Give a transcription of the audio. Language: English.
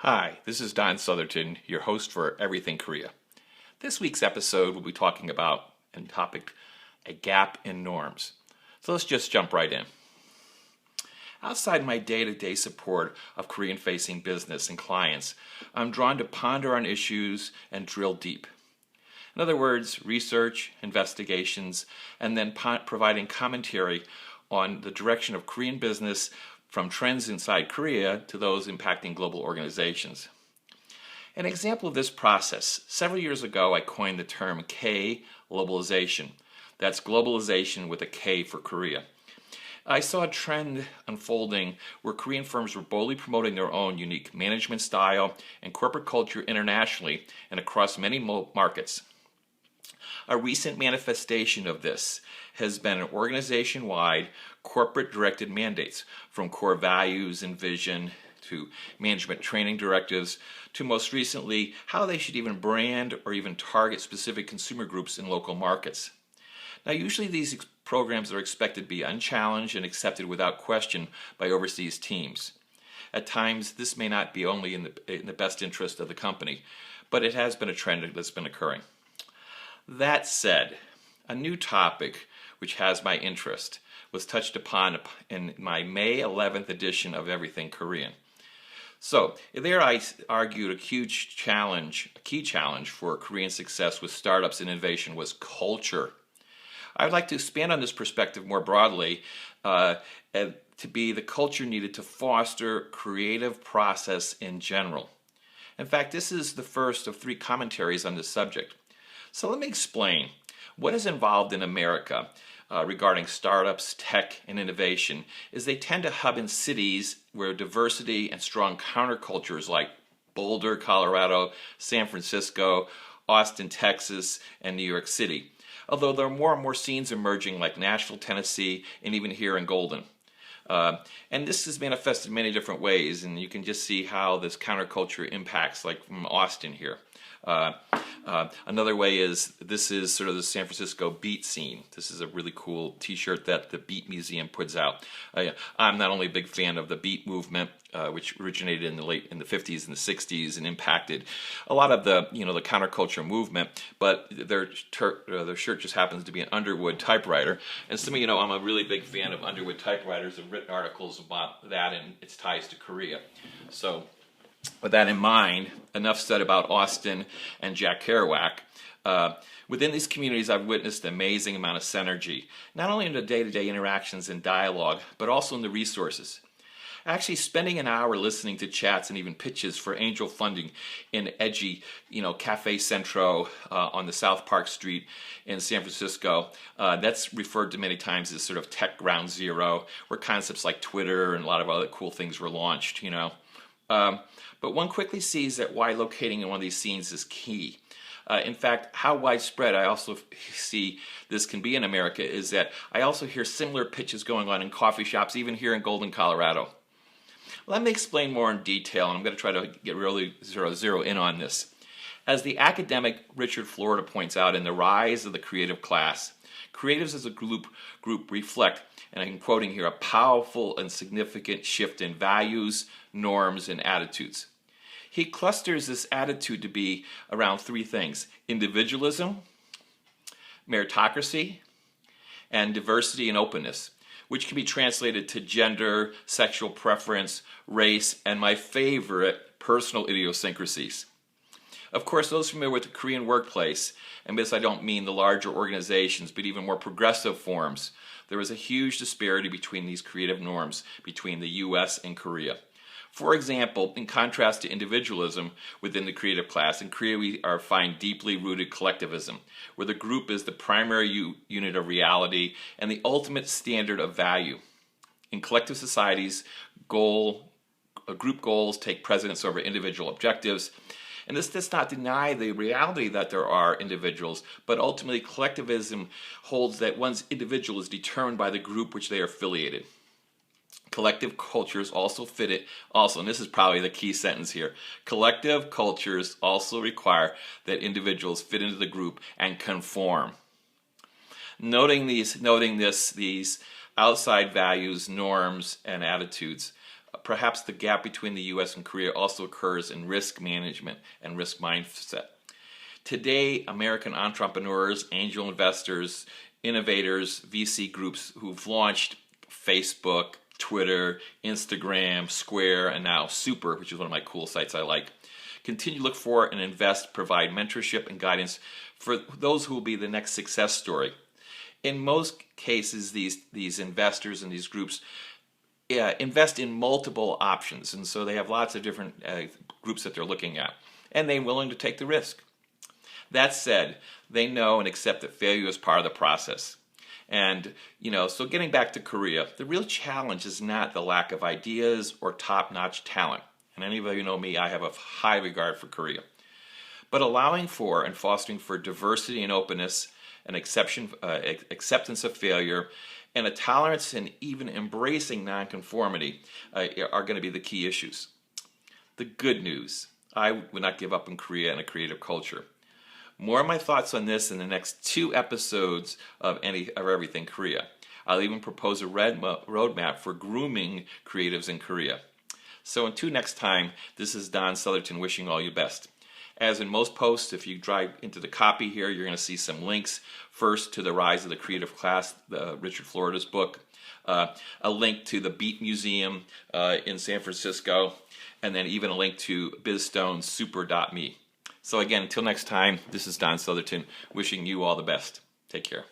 Hi, this is Don Southerton, your host for Everything Korea. This week's episode will be talking about a topic, a gap in norms. So let's just jump right in. Outside my day-to-day support of Korean-facing business and clients, I'm drawn to ponder on issues and drill deep. In other words, research, investigations, and then providing commentary on the direction of Korean business from trends inside Korea to those impacting global organizations. An example of this process, several years ago I coined the term K-lobalization. That's globalization with a K for Korea. I saw a trend unfolding where Korean firms were boldly promoting their own unique management style and corporate culture internationally and across many markets. A recent manifestation of this has been organization-wide corporate-directed mandates, from core values and vision to management training directives to most recently how they should even brand or even target specific consumer groups in local markets. Now, usually these programs are expected to be unchallenged and accepted without question by overseas teams. At times, this may not be only in the best interest of the company, but it has been a trend that's been occurring. That said, a new topic which has my interest was touched upon in my May 11th edition of Everything Korean. So there I argued a key challenge for Korean success with startups and innovation was culture. I'd like to expand on this perspective more broadly to be the culture needed to foster creative process in general. In fact, this is the first of 3 commentaries on this subject. So let me explain. What is involved in America regarding startups, tech, and innovation is they tend to hub in cities where diversity and strong countercultures like Boulder, Colorado, San Francisco, Austin, Texas, and New York City. Although there are more and more scenes emerging like Nashville, Tennessee, and even here in Golden. And this is manifested in many different ways, and you can just see how this counterculture impacts, like from Austin here. Another way is this is sort of the San Francisco beat scene. This is a really cool t-shirt that the Beat Museum puts out. I'm not only a big fan of the beat movement, which originated in the 50s and the 60s and impacted a lot of the the counterculture movement, but their shirt just happens to be an Underwood typewriter. And some of you know I'm a really big fan of Underwood typewriters and written articles about that and its ties to Korea. So with that in mind, enough said about Austin and Jack Kerouac. Within these communities, I've witnessed an amazing amount of synergy, not only in the day-to-day interactions and dialogue, but also in the resources. Actually, spending an hour listening to chats and even pitches for angel funding in edgy, Cafe Centro on the South Park Street in San Francisco, that's referred to many times as sort of tech ground zero, where concepts like Twitter and a lot of other cool things were launched, But one quickly sees that why locating in one of these scenes is key. In fact, how widespread I also see this can be in America is that I also hear similar pitches going on in coffee shops, even here in Golden, Colorado. Let me explain more in detail, and I'm going to try to get really zero in on this. As the academic Richard Florida points out in The Rise of the Creative Class, creatives as a group reflect, and I'm quoting here, a powerful and significant shift in values, norms, and attitudes. He clusters this attitude to be around 3 things: individualism, meritocracy, and diversity and openness, which can be translated to gender, sexual preference, race, and my favorite, personal idiosyncrasies. Of course, those familiar with the Korean workplace, and by this I don't mean the larger organizations, but even more progressive forms, there is a huge disparity between these creative norms between the U.S. and Korea. For example, in contrast to individualism within the creative class, in Korea we find deeply rooted collectivism, where the group is the primary unit of reality and the ultimate standard of value. In collective societies, group goals take precedence over individual objectives, and this does not deny the reality that there are individuals, but ultimately collectivism holds that one's individual is determined by the group which they are affiliated. Collective cultures also and this is probably the key sentence here, collective cultures also require that individuals fit into the group and conform. Noting these outside values, norms, and attitudes, Perhaps the gap between the US and Korea also occurs in risk management and risk mindset. Today, American entrepreneurs, angel investors, innovators, VC groups who've launched Facebook, Twitter, Instagram, Square, and now Super, which is one of my cool sites I like, continue to look for and invest, provide mentorship and guidance for those who will be the next success story. In most cases, these investors and these groups invest in multiple options, and so they have lots of different groups that they're looking at, and they're willing to take the risk. That said, they know and accept that failure is part of the process. And, so getting back to Korea, the real challenge is not the lack of ideas or top-notch talent. And any of you know me, I have a high regard for Korea. But allowing for and fostering for diversity and openness, and acceptance of failure, and a tolerance and even embracing nonconformity are going to be the key issues. The good news, I would not give up in Korea and a creative culture. More of my thoughts on this in the next 2 episodes of Everything Korea. I'll even propose a roadmap for grooming creatives in Korea. So until next time, this is Don Southerton wishing all you best. As in most posts, if you drive into the copy here, you're going to see some links. First, to The Rise of the Creative Class, Richard Florida's book. A link to the Beat Museum in San Francisco. And then even a link to BizStone's super.me. So again, until next time, this is Don Southerton wishing you all the best. Take care.